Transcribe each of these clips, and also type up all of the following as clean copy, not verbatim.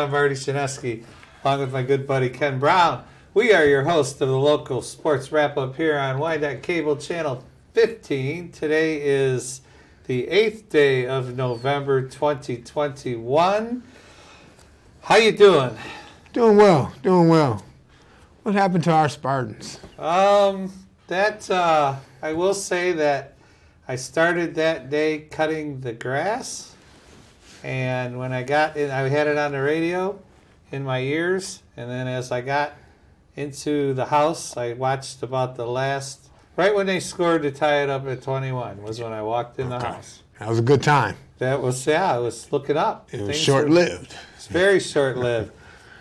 I'm Marty Ken, along with my good buddy Ken Brown. We are your host of the local sports wrap-up here on Wyandotte Cable Channel 15. Today is the 8th day of November 2021. How you doing? Doing well. What happened to our Spartans? I will say that I started that day cutting the grass, and when I got in, I had it on the radio in my ears, and then as I got into the house, I watched about the last, right when they scored to tie it up at 21 was when I walked in the house. That was a good time. That was, I was looking up. It was short-lived. It's very short-lived.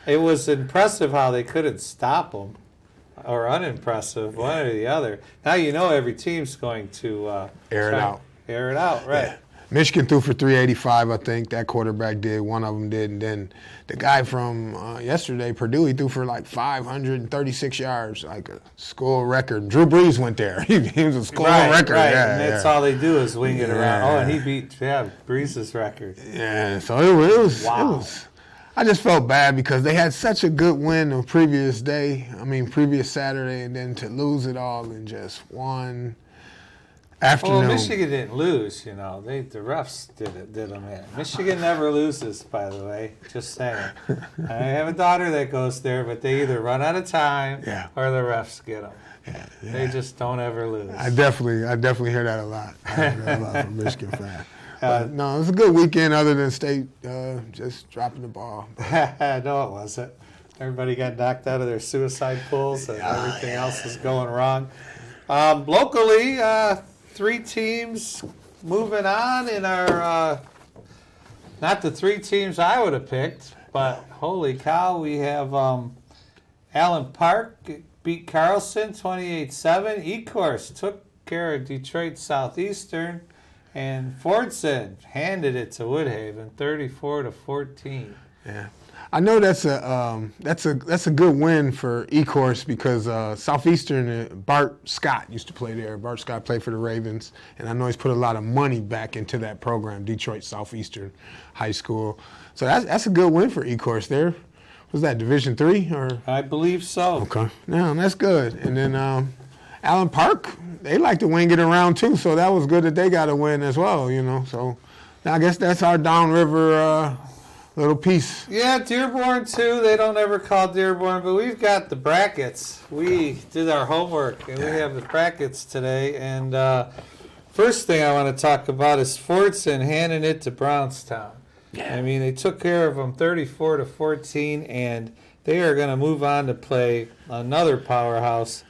It was impressive how they couldn't stop them, or unimpressive, one or the other. Now you know every team's going to air it out. Air it out, right. Yeah. Michigan threw for 385, I think. That quarterback did. One of them did. And then the guy from yesterday, Purdue, he threw for like 536 yards, like a school record. Drew Brees went there. He was a school record. Right, yeah, and that's all they do is wing it around. Oh, and he beat Brees' record. Yeah, so it was. Wow. It was. I just felt bad because they had such a good win the previous Saturday, and then to lose it all in just one afternoon. Well, Michigan didn't lose, you know. The refs did them in. Michigan never loses, by the way, just saying. I have a daughter that goes there, but they either run out of time or the refs get them. Yeah. They just don't ever lose. I definitely hear that a lot. I hear that a lot from Michigan fans. No, it was a good weekend other than State just dropping the ball. No, it wasn't. Everybody got knocked out of their suicide pools and everything else was going wrong. Locally, 3 teams moving on in our, not the 3 teams I would have picked, but holy cow, we have Allen Park beat Carlson 28-7. E-Course took care of Detroit Southeastern. And Fordson handed it to Woodhaven, 34-14. Yeah, I know that's a good win for E-Course because Southeastern Bart Scott used to play there. Bart Scott played for the Ravens, and I know he's put a lot of money back into that program, Detroit Southeastern High School. So that's a good win for E-Course there. Was that Division III or? I believe so. Okay, no, that's good. And then Allen Park, they like to wing it around too, so that was good that they got a win as well, you know. So I guess that's our downriver little piece. Yeah, Dearborn too. They don't ever call Dearborn, but we've got the brackets. We did our homework, and we have the brackets today. And first thing I want to talk about is Fordson handing it to Brownstown. Yeah. I mean, they took care of them 34-14, and they are going to move on to play another powerhouse,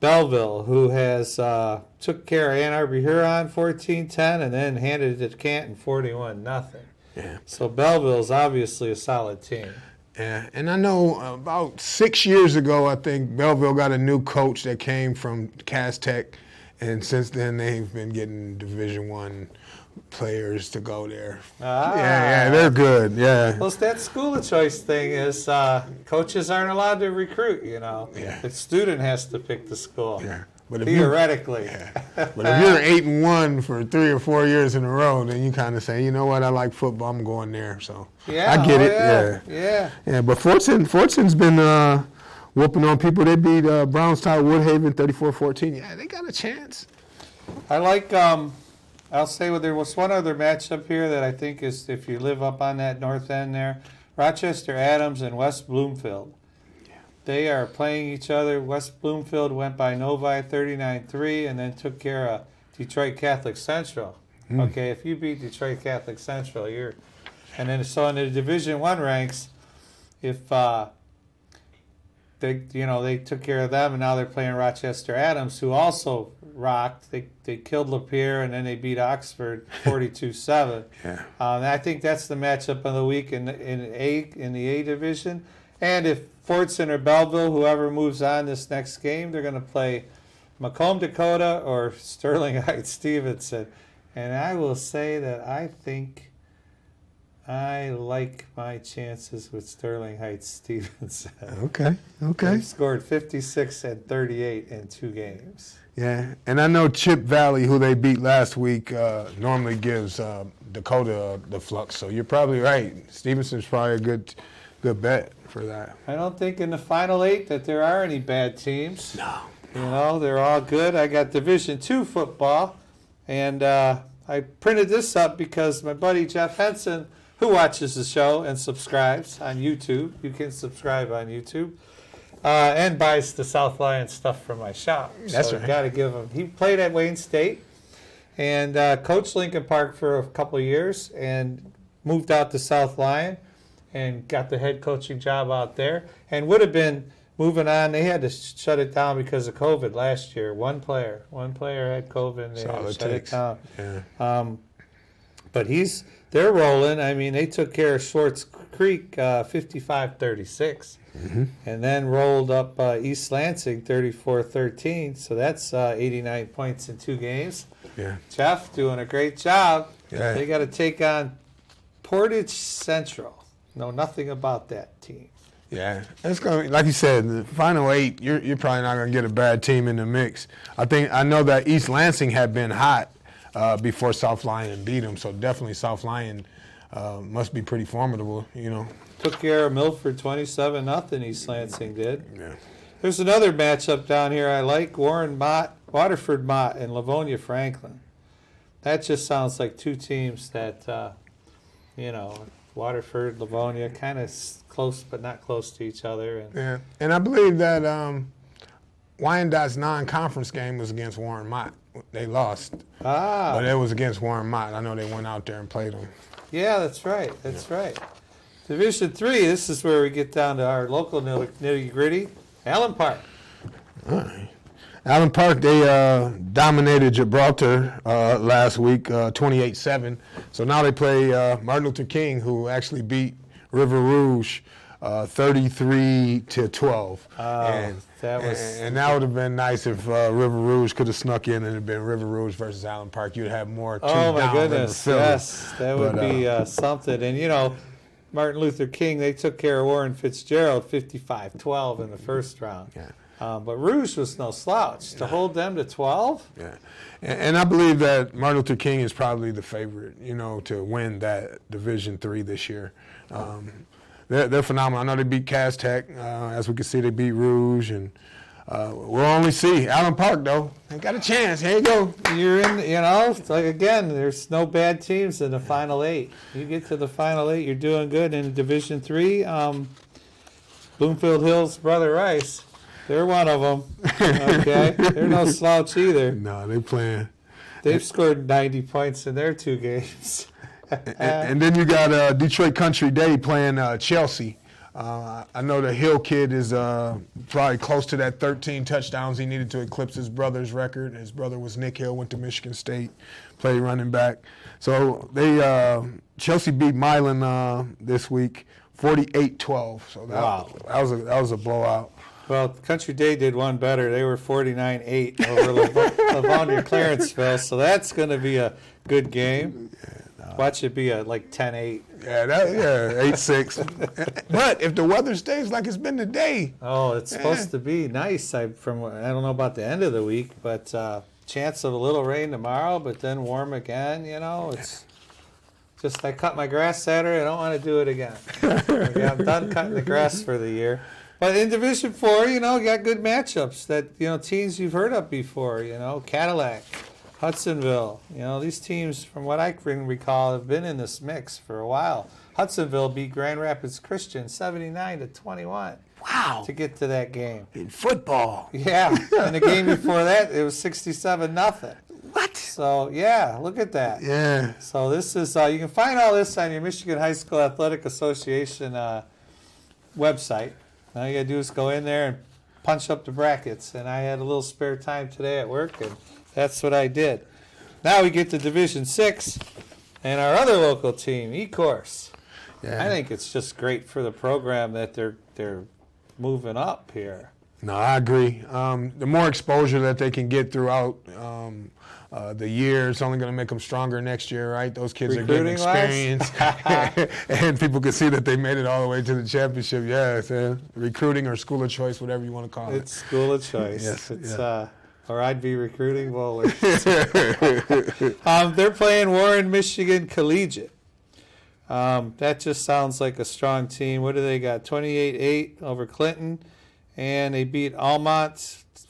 Belleville, who has took care of Ann Arbor Huron 14-10 and then handed it to Canton 41-0. Yeah. So Belleville's obviously a solid team. Yeah, and I know about 6 years ago, I think Belleville got a new coach that came from Cass Tech, and since then they've been getting Division I players to go there. Yeah, they're good. Yeah. Well, that school of choice thing is coaches aren't allowed to recruit. You know, the student has to pick the school. Yeah. But theoretically. But if you're 8-1 for 3 or 4 years in a row, then you kind of say, you know what, I like football, I'm going there. So I get it. Yeah. But Fortune's been whooping on people. They beat Brownstown Woodhaven 34-14. Yeah, they got a chance. I like. I'll say there was one other matchup here that I think is, if you live up on that north end there, Rochester Adams and West Bloomfield. Yeah. They are playing each other. West Bloomfield went by Novi 39-3 and then took care of Detroit Catholic Central. Okay, if you beat Detroit Catholic Central, you're... And then so in the Division I ranks, if they took care of them, and now they're playing Rochester Adams, who also rocked. They killed Lapeer, and then they beat Oxford 42-7. Yeah. I think that's the matchup of the week in the A division. And if Fordson or Belleville, whoever moves on this next game, they're going to play Macomb, Dakota, or Sterling Heights Stevenson. And I will say that I think I like my chances with Sterling Heights Stevenson. Okay. They scored 56 and 38 in 2 games. Yeah, and I know Chip Valley, who they beat last week, normally gives Dakota the flux. So you're probably right. Stevenson's probably a good bet for that. I don't think in the Final 8 that there are any bad teams. No. You know, they're all good. I got Division II football, and I printed this up because my buddy Jeff Henson, who watches the show and subscribes on YouTube, you can subscribe on YouTube, and buys the South Lyon stuff from my shop. That's so right. Got to give him. He played at Wayne State and coached Lincoln Park for a couple of years and moved out to South Lyon and got the head coaching job out there and would have been moving on. They had to shut it down because of COVID last year. One player had COVID and they had to shut it down. Yeah. But they're rolling. I mean, they took care of Schwartz Creek 55-36 and then rolled up East Lansing 34-13. So that's 89 points in 2 games. Yeah. Jeff doing a great job. Yeah. They got to take on Portage Central. Know nothing about that team. Yeah, it's going. Like you said, the Final 8. You're probably not going to get a bad team in the mix. I know that East Lansing had been hot before South Lyon beat them, so definitely South Lyon must be pretty formidable. You know. Took care of Milford 27-0. East Lansing did. Yeah. There's another matchup down here I like. Waterford Mott, and Livonia Franklin. That just sounds like 2 teams that, Waterford, Livonia, kind of close but not close to each other. Yeah, and I believe that Wyandott's non-conference game was against Warren Mott. They lost, but it was against Warren Mott. I know they went out there and played them. Yeah, that's right. That's right. Division III, this is where we get down to our local nitty-gritty. Allen Park. All right. Allen Park, they dominated Gibraltar last week, 28-7. So now they play Martin Luther King, who actually beat River Rouge 33-12. And that would have been nice if River Rouge could have snuck in and it had been River Rouge versus Allen Park. You'd have more. Oh my goodness! Yes, that would be something. And Martin Luther King, they took care of Warren Fitzgerald 55-12 in the first round. Yeah. But Rouge was no slouch. To hold them to 12? Yeah. And I believe that Martin Luther King is probably the favorite, to win that Division III this year. They're phenomenal. I know they beat Cass Tech. As we can see, they beat Rouge. And we'll only see. Allen Park, though, they got a chance. Here you go. You're in, it's like, again, there's no bad teams in the Final 8. You get to the Final 8, you're doing good. In Division III, Bloomfield Hills, Brother Rice. They're one of them. Okay, they're no slouch either. No, they're playing. They've scored 90 points in their 2 games. and then you got Detroit Country Day playing Chelsea. I know the Hill kid is probably close to that 13 touchdowns he needed to eclipse his brother's record. His brother was Nick Hill, went to Michigan State, played running back. So Chelsea beat Milan this week, 48-12. So that was a blowout. Well, Country Day did one better. They were 49-8 over Livonia Clarenceville, so that's going to be a good game. Watch it be like 10-8. Yeah, 8-6. But if the weather stays like it's been today. Oh, it's supposed to be nice. I don't know about the end of the week, but chance of a little rain tomorrow, but then warm again. It's just I cut my grass Saturday. I don't want to do it again. I'm done cutting the grass for the year. But in Division 4, you got good matchups that, teams you've heard of before, Cadillac, Hudsonville. These teams, from what I can recall, have been in this mix for a while. Hudsonville beat Grand Rapids Christian 79-21. Wow. To get to that game. In football. Yeah. And the game before that, it was 67-0. What? So, yeah, look at that. Yeah. So this is, you can find all this on your Michigan High School Athletic Association website. All you got to do is go in there and punch up the brackets. And I had a little spare time today at work, and that's what I did. Now we get to Division 6 and our other local team, E-Course. Yeah. I think it's just great for the program that they're moving up here. No, I agree. The more exposure that they can get throughout the year, it's only going to make them stronger next year, right? Those kids are getting experience, and people can see that they made it all the way to the championship. Yeah, it's, recruiting or school of choice, whatever you want to call it. It's school of choice. Yes, It's yeah. or I'd be recruiting bowlers. They're playing Warren, Michigan Collegiate. That just sounds like a strong team. What do they got? 28-8 over Clinton. And they beat Almont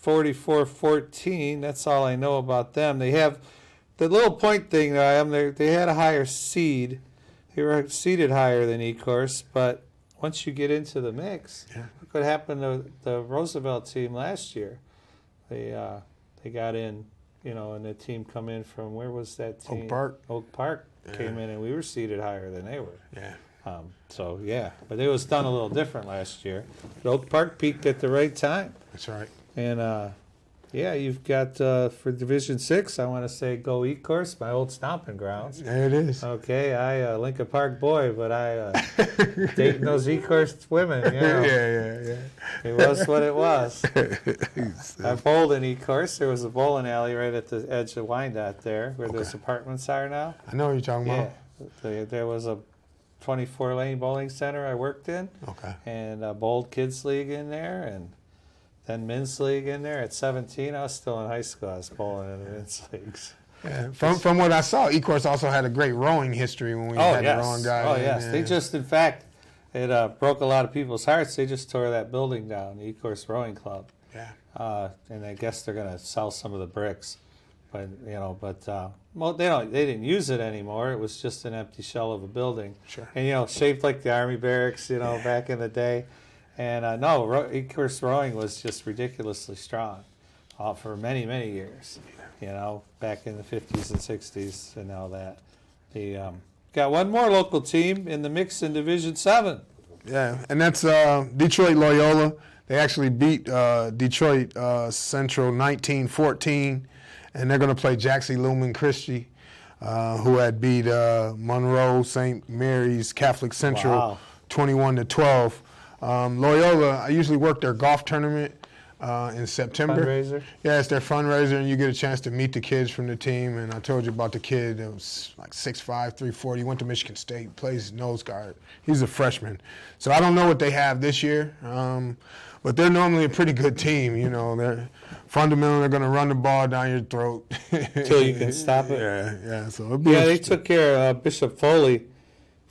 44-14. That's all I know about them. They have the little point thing. They had a higher seed. They were seeded higher than Ecorse, but once you get into the mix, look what happened to the Roosevelt team last year. They got in, and the team come in from, where was that team? Oak Park came in, and we were seeded higher than they were. Yeah. But it was done a little different last year. But Oak Park peaked at the right time. That's right. And, you've got, for Division 6, I want to say go Ecorse, my old stomping grounds. There it is. Okay, I Lincoln Park boy, but I dating those Ecorse women, Yeah. It was what it was. I bowled in Ecorse. There was a bowling alley right at the edge of Wyandotte there, where those apartments are now. I know what you're talking about. There was a 24-lane bowling center I worked in. Okay. And a bowled kids league in there, and then men's league in there. At 17, I was still in high school. I was bowling in the men's leagues. Yeah. From what I saw, Ecorse also had a great rowing history when we had the rowing guy. Oh, yes. They just, in fact, it broke a lot of people's hearts. They just tore that building down, the Ecorse Rowing Club. Yeah. And I guess they're going to sell some of the bricks. But, they didn't use it anymore. It was just an empty shell of a building. Sure. And, shaped like the Army barracks, back in the day. And, Ecorse rowing was just ridiculously strong for many, many years, back in the 50s and 60s and all that. Got one more local team in the mix in Division 7. Yeah, and that's Detroit Loyola. They actually beat Detroit Central 19-14, and they're going to play Jackson Lumen Christi, who had beat Monroe St. Mary's Catholic Central 21-12. Loyola, I usually work their golf tournament in September. Fundraiser? Yeah, it's their fundraiser, and you get a chance to meet the kids from the team. And I told you about the kid that was like 6'5", 340. He went to Michigan State, plays nose guard. He's a freshman. So I don't know what they have this year, but they're normally a pretty good team. They're fundamentally, they're going to run the ball down your throat. Until you can stop it? Yeah. So they took care of Bishop Foley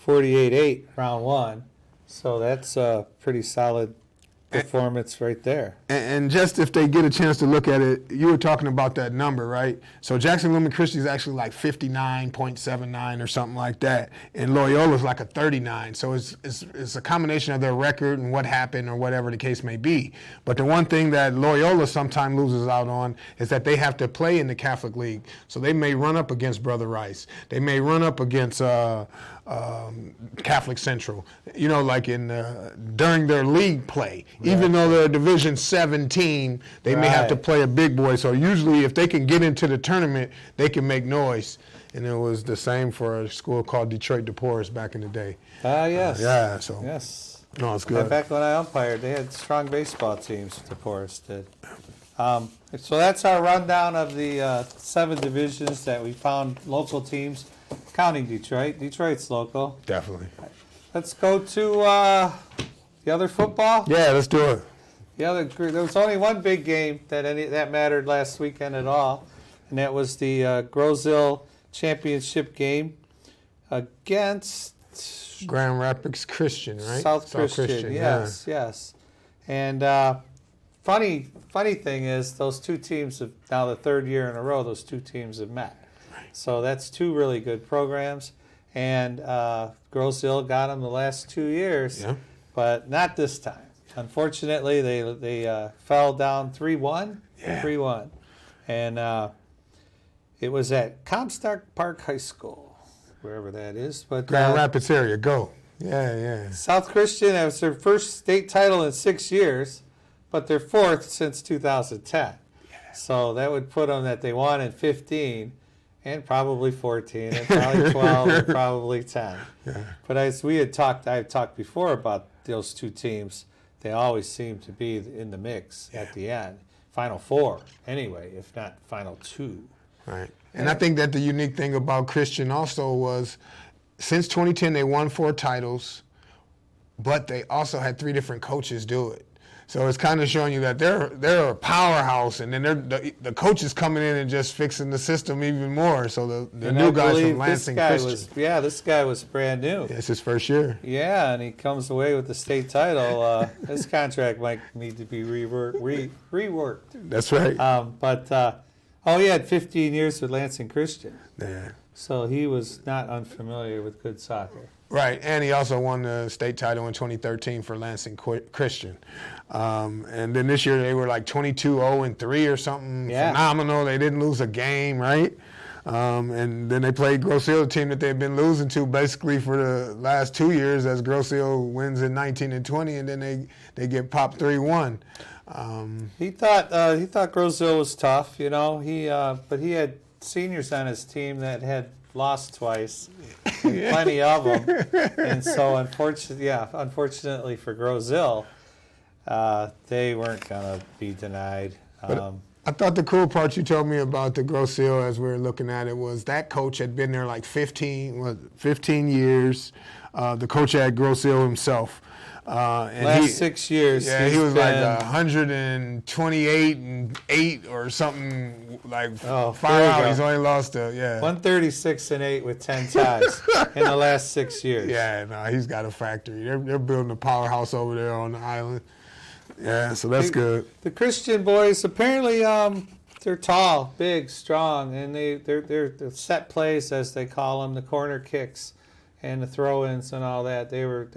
48-8, round 1. So that's a pretty solid performance right there. And just if they get a chance to look at it, you were talking about that number, right? So Jackson Lumen Christi is actually like 59.79 or something like that, and Loyola is like a 39. So it's a combination of their record and what happened or whatever the case may be. But the one thing that Loyola sometimes loses out on is that they have to play in the Catholic League. So they may run up against Brother Rice. They may run up against Catholic Central, like during their league play. Even though they're a Division 7 team, they may have to play a big boy. So usually if they can get into the tournament, they can make noise. And it was the same for a school called Detroit DePorres back in the day. Yes. Yes. No, it's good. Back when I umpired, they had strong baseball teams, DePorres did. So that's our rundown of the 7 divisions that we found local teams, counting Detroit. Detroit's local. Definitely. Let's go to the other football. Yeah, let's do it. There was only one big game that mattered last weekend at all, and that was the Grosville championship game against Grand Rapids Christian, right? South Christian. Yes. And funny thing is, those two teams have now the third year in a row. Those two teams have met, so that's 2 really good programs. And Grosville got them the last 2 years, but not this time. Unfortunately, they fell down 3-1. 3-1. And it was at Comstock Park High School, wherever that is. But Grand Rapids area, go. Yeah. South Christian, that was their first state title in 6 years, but their 4th since 2010. So that would put them that they won in 15 and probably 14 and probably 12 and probably 10. But as I had talked before about those two teams, they always seem to be in the mix at the end. Final four, anyway, if not final two. Right. And I think that the unique thing about Christian also was, since 2010, they won 4 titles, but they also had 3 different coaches do it. So it's kind of showing you that they're a powerhouse, and then the coaches coming in and just fixing the system even more. So the new guys from Lansing Christian. This guy was brand new. Yeah, it's his first year. Yeah, and he comes away with the state title. His contract might need to be reworked. That's right. He had 15 years with Lansing Christian. Yeah. So he was not unfamiliar with good soccer. Right, and he also won the state title in 2013 for Lansing Christian. And then this year they were like 22-0-3 or something. Yeah. Phenomenal. They didn't lose a game, right? And then they played Grosse Ile, a team that they've been losing to basically for the last 2 years, as Grosse Ile wins in 19 and 20, and then they get popped 3-1. He thought Grosse Ile was tough, but he had seniors on his team that had lost twice, and plenty of them, and so unfortunately for Grosse Ile, they weren't gonna be denied. I thought the cool part you told me about the Grosse Ile as we were looking at it was that coach had been there like 15 years. The coach at Grosse Ile himself. And last 6 years. Yeah, he was like 128-8 or something, like 5 out. He's only lost 136-8 with 10 ties in the last 6 years. Yeah, no, he's got a factory. They're building a powerhouse over there on the island. Yeah, so that's good. The Christian boys, apparently, they're tall, big, strong, and they're set plays, as they call them, the corner kicks and the throw-ins and all that. They were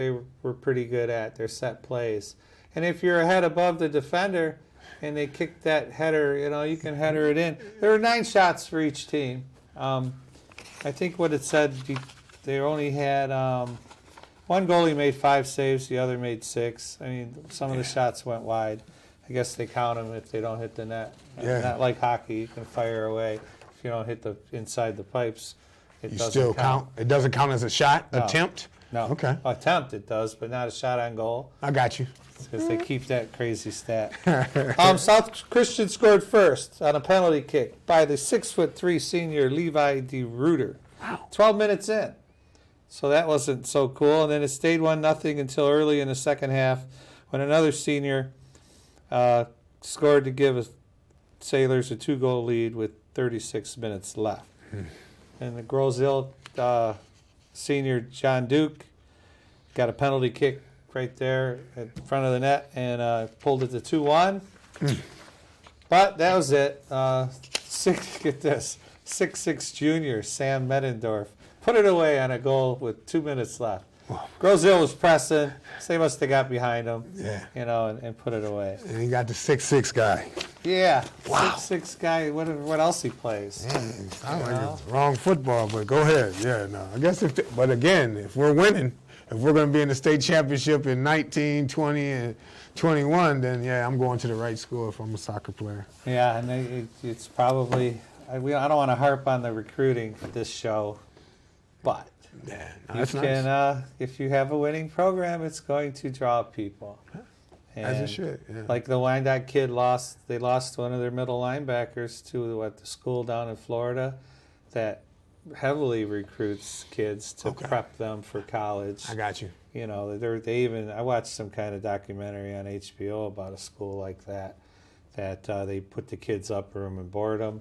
pretty good at their set plays. And if you're a head above the defender and they kick that header, you can header it in. There were 9 shots for each team. I think what it said, they only had one goalie made 5 saves, the other made 6. I mean, some of the shots went wide. I guess they count them if they don't hit the net. Yeah. Not like hockey, you can fire away. If you don't hit the inside the pipes, it You doesn't still count? It doesn't count as a shot attempt? No. Okay. Attempt it does, but not a shot on goal. I got you. Because they keep that crazy stat. South Christian scored first on a penalty kick by the 6'3" senior Levi DeRuiter. Wow. 12 minutes in. So that wasn't so cool. And then it stayed 1-0 until early in the second half when another senior scored to give Sailors a 2-goal lead with 36 minutes left. And the Grosse Ile senior John Duke got a penalty kick right there in front of the net and pulled it to 2-1. But that was it. Get this. 6'6" junior Sam Medendorf put it away on a goal with 2 minutes left. Wow. Grosse Ile was pressing, so they must have got behind him, Yeah. and put it away. And he got the 6'6" guy. Yeah, Wow. 6'6" guy. What else he plays? I like it's wrong football, but go ahead. Yeah, no. I guess but again, if we're winning, if we're going to be in the state championship in 19, 20, and 21, then yeah, I'm going to the right school if I'm a soccer player. Yeah, and it's probably. I don't want to harp on the recruiting for this show, but Yeah, you can. If you have a winning program, it's going to draw people. As it should. Yeah. Like the Wyandotte kid they lost one of their middle linebackers to the school down in Florida that heavily recruits kids to prep them for college. I got you. I watched some kind of documentary on HBO about a school like that they put the kids up room and board them,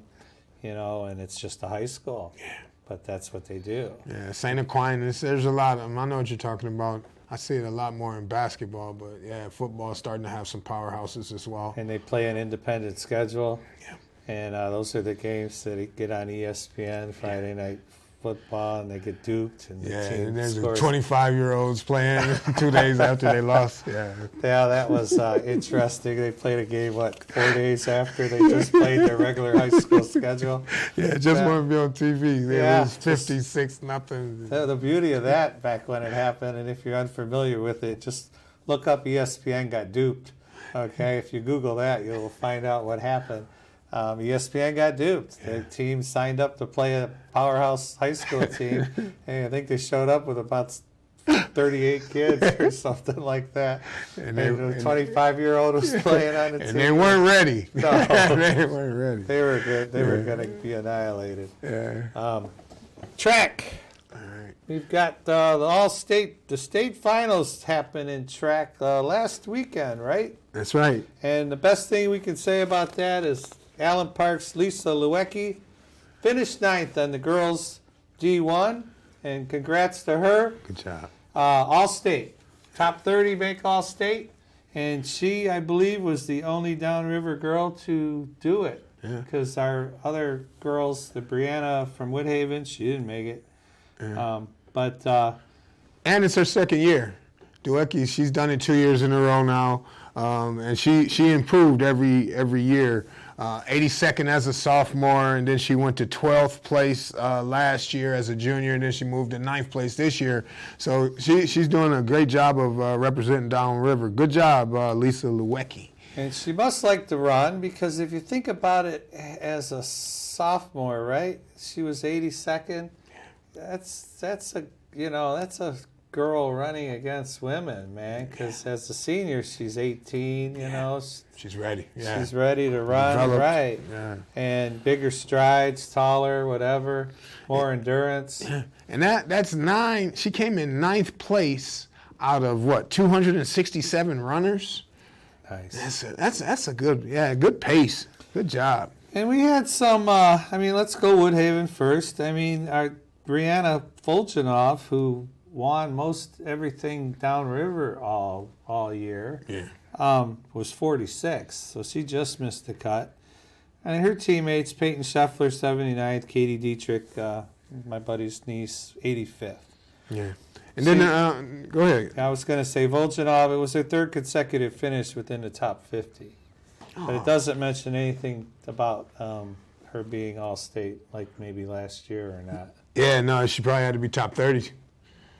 and it's just a high school. Yeah. But that's what they do. Yeah, St. Aquinas, there's a lot of them. I know what you're talking about. I see it a lot more in basketball, but yeah, football is starting to have some powerhouses as well. And they play an independent schedule. Yeah. And those are the games that get on ESPN, Friday night football, and they get duked. And the team and there's scores. 25-year-olds playing 2 days after they lost. Yeah, that was interesting. They played a game, 4 days after they just played their regular high school schedule. Yeah, just want to be on TV. They lose 56-0. The beauty of that back when it happened, and if you're unfamiliar with it, just look up ESPN got duped. Okay, if you Google that, you'll find out what happened. ESPN got duped. The team signed up to play a powerhouse high school team, and I think they showed up with about 38 kids or something like that. And And the 25-year-old was playing on the team. And they weren't ready. No. They weren't ready. They were good. They were going to be annihilated. Yeah. Track. All right. We've got the state finals happened in track last weekend, right? That's right. And the best thing we can say about that is Allen Park's Lisa Lewecki finished 9th on the girls D1, and congrats to her. Good job. All-state. Top 30 make all-state, and she, I believe, was the only downriver girl to do it. Yeah. Because our other girls, the Brianna from Woodhaven, she didn't make it. Yeah. And it's her second year. Duecki, she's done it 2 years in a row now, and she improved every year. 82nd as a sophomore, and then she went to 12th place last year as a junior, and then she moved to 9th place this year. So she's doing a great job of representing downriver. Good job, Lisa Lewecki. And she must like to run, because if you think about it as a sophomore, right? She was 82nd. That's a girl running against women, man. Because as a senior, she's 18. She's ready. Yeah. She's ready to run, Developed. right? Yeah. And bigger strides, taller, whatever, more endurance. And that's 9. She came in 9th place out of what, 267 runners. Nice. That's a good pace. Good job. And we had some. Let's go Woodhaven first. Our Brianna Fuljanov, who won most everything downriver all year, was 46, so she just missed the cut. And her teammates, Peyton Scheffler, 79th, Katie Dietrich, my buddy's niece, 85th. Yeah. And then, go ahead. I was going to say Volchanov, it was her third consecutive finish within the top 50. But it doesn't mention anything about her being all-state like maybe last year or not. Yeah, no, she probably had to be top 30.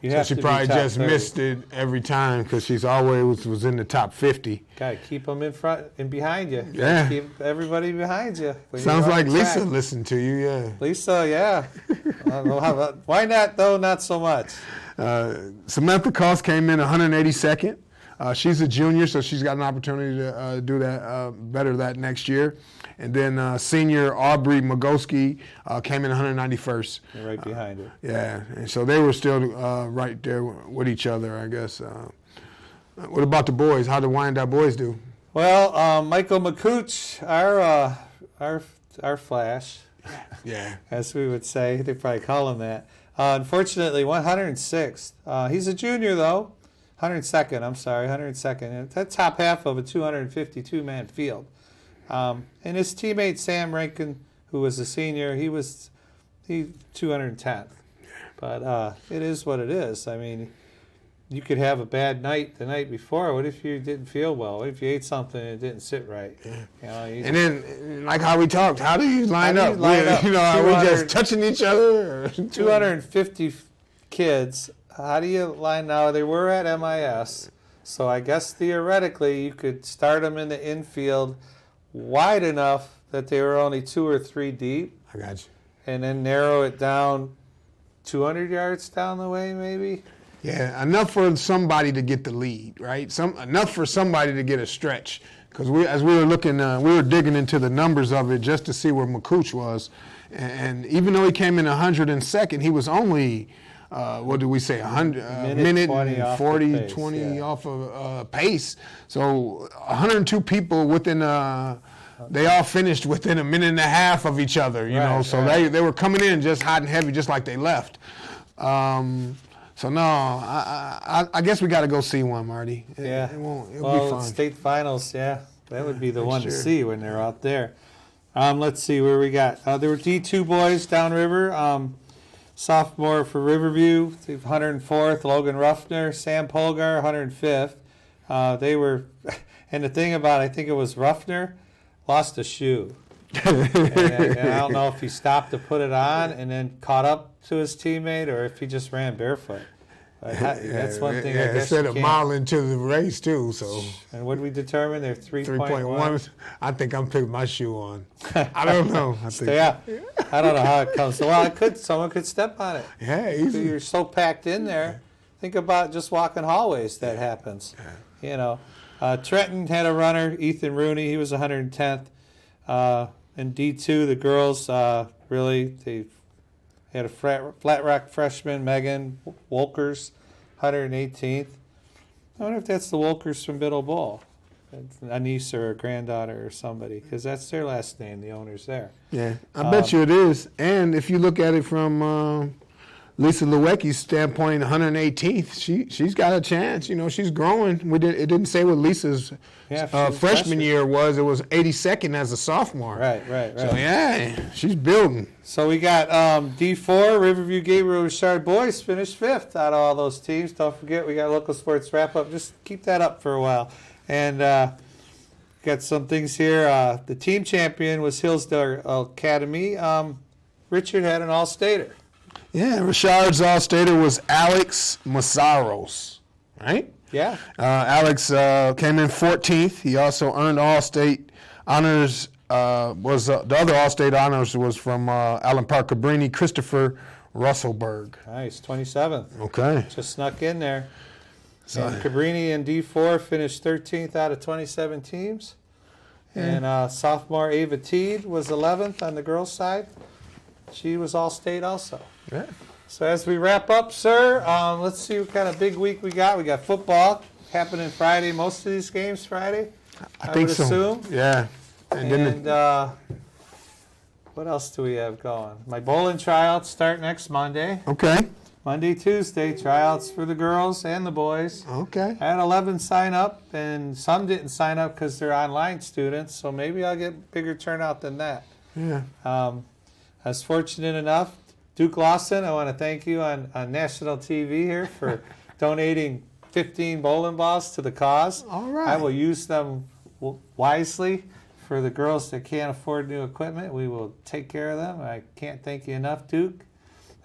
So she probably just missed it every time because she's always was in the top 50. Got to keep them in front and behind you. Yeah. Keep everybody behind you. Sounds like Lisa listened to you, yeah. Lisa, yeah. Why not, though? Not so much. Samantha Cost came in 182nd. She's a junior, so she's got an opportunity to do that better that next year. And then senior Aubrey Magoski came in 191st. Right behind her. Yeah, and so they were still right there with each other, I guess. What about the boys? How did Wyandotte boys do? Well, Michael McCooch, our Flash, Yeah, as we would say. They probably call him that. Unfortunately, 106th. He's a junior, though. 102nd. And that's top half of a 252-man field. And his teammate Sam Rankin, who was a senior, he 210th. But it is what it is. You could have a bad night the night before. What if you didn't feel well? What if you ate something and it didn't sit right? Yeah. And then, like how we talked, how do you line up? Are we just touching each other? 250 kids. How do you line now? They were at MIS, so I guess theoretically you could start them in the infield wide enough that they were only 2 or 3 deep. I got you. And then narrow it down 200 yards down the way, maybe. Yeah, enough for somebody to get the lead, right? Enough for somebody to get a stretch. Because as we were looking, we were digging into the numbers of it just to see where McCooch was. And even though he came in 102nd, he was only, what did we say, 100 minute 20 and off 40, the pace, 20 off of pace. So 102 people within, they all finished within a minute and a half of each other, you know. So they were coming in just hot and heavy, just like they left. So no, I guess we got to go see one, Marty. It'll be fun. State finals, that would be the one to see when they're out there. Let's see where we got. There were D2 boys downriver. Sophomore for Riverview, 104th, Logan Ruffner, Sam Polgar, 105th. They were, and the thing about, I think it was Ruffner, lost a shoe. and I don't know if he stopped to put it on and then caught up to his teammate or if he just ran barefoot. That's one thing I guess instead of mile into the race too. So. And what did we determine? They're 3.1. I think I'm putting my shoe on. I don't know. I don't know how it comes. Well, someone could step on it. Yeah, easy. You're so packed in there. think about just walking hallways that happens. You know, Trenton had a runner, Ethan Rooney. He was 110th. In D2, the girls they had a flat rock freshman, Megan Wolkers, 118th. I wonder if that's the Wolkers from Biddle Bowl. It's a niece or a granddaughter or somebody, because that's their last name, the owner's there. Yeah, I bet you it is. And if you look at it from Lisa Lewecki's standpoint, 118th, she's got a chance. You know, she's growing. It didn't say what Lisa's freshman year was. It was 82nd as a sophomore. Right. So, yeah, she's building. So we got D4, Riverview Gabriel Richard boys finished 5th out of all those teams. Don't forget, we got local sports wrap-up. Just keep that up for a while. And got some things here. The team champion was Hillsdale Academy. Richard had an all-stater. Yeah, Richard's all-stater was Alex Massaros, right? Yeah. Alex came in 14th. He also earned all-state honors. The other all-state honors was from Allen Park Cabrini, Christopher Russellberg. Nice, 27th. Okay. Just snuck in there. And Cabrini in D4 finished 13th out of 27 teams. And sophomore Ava Teed was 11th on the girls' side. She was all-state also. Yeah. So as we wrap up, sir, let's see what kind of big week we got. We got football happening Friday. Most of these games Friday, I think would so. assume. Yeah. And what else do we have going? My bowling tryouts start next Monday. Okay. Monday, Tuesday, tryouts for the girls and the boys. Okay. I had 11 sign up, and some didn't sign up because they're online students, so maybe I'll get bigger turnout than that. Yeah. I was fortunate enough. Duke Lawson, I want to thank you on national TV here for donating 15 bowling balls to the cause. All right. I will use them wisely for the girls that can't afford new equipment. We will take care of them. I can't thank you enough, Duke,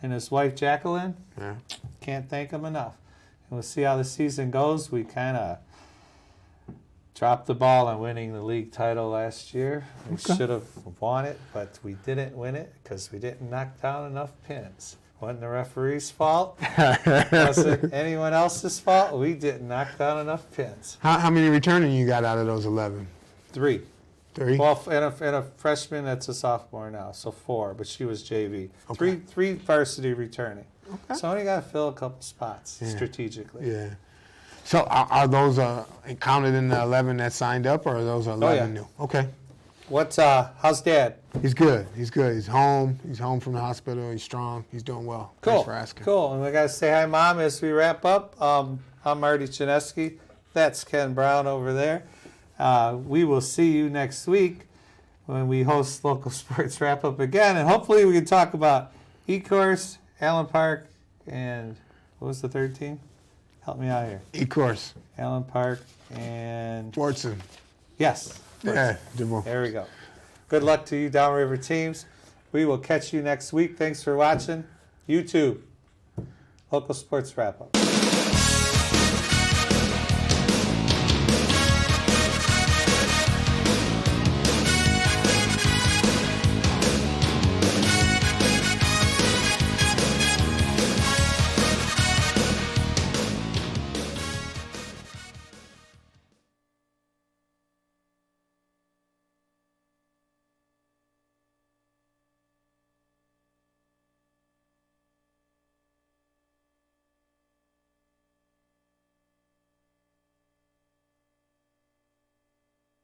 and his wife, Jacqueline. Yeah. Can't thank them enough. And we'll see how the season goes. We kind of dropped the ball on winning the league title last year. We should have won it, but we didn't win it because we didn't knock down enough pins. Wasn't the referee's fault. Wasn't anyone else's fault. We didn't knock down enough pins. How many returning you got out of those 11? 3. 3? Well, and a freshman that's a sophomore now, so 4, but she was JV. Okay. Three varsity returning. Okay. So only got to fill a couple spots strategically. Yeah. So are those counted in the 11 that signed up, or are those 11 new? Okay. How's Dad? He's good. He's good. He's home. He's home from the hospital. He's strong. He's doing well. Cool. Thanks for asking. Cool. And we got to say hi, Mom, as we wrap up. I'm Marty Chinesky. That's Ken Brown over there. We will see you next week when we host Local Sports Wrap Up again. And hopefully we can talk about E-Course, Allen Park, and what was the third team? Help me out here. E-Course. Allen Park and... Fortson. Yes. Yeah. There we go. Good luck to you downriver teams. We will catch you next week. Thanks for watching. YouTube, Local Sports Wrap Up.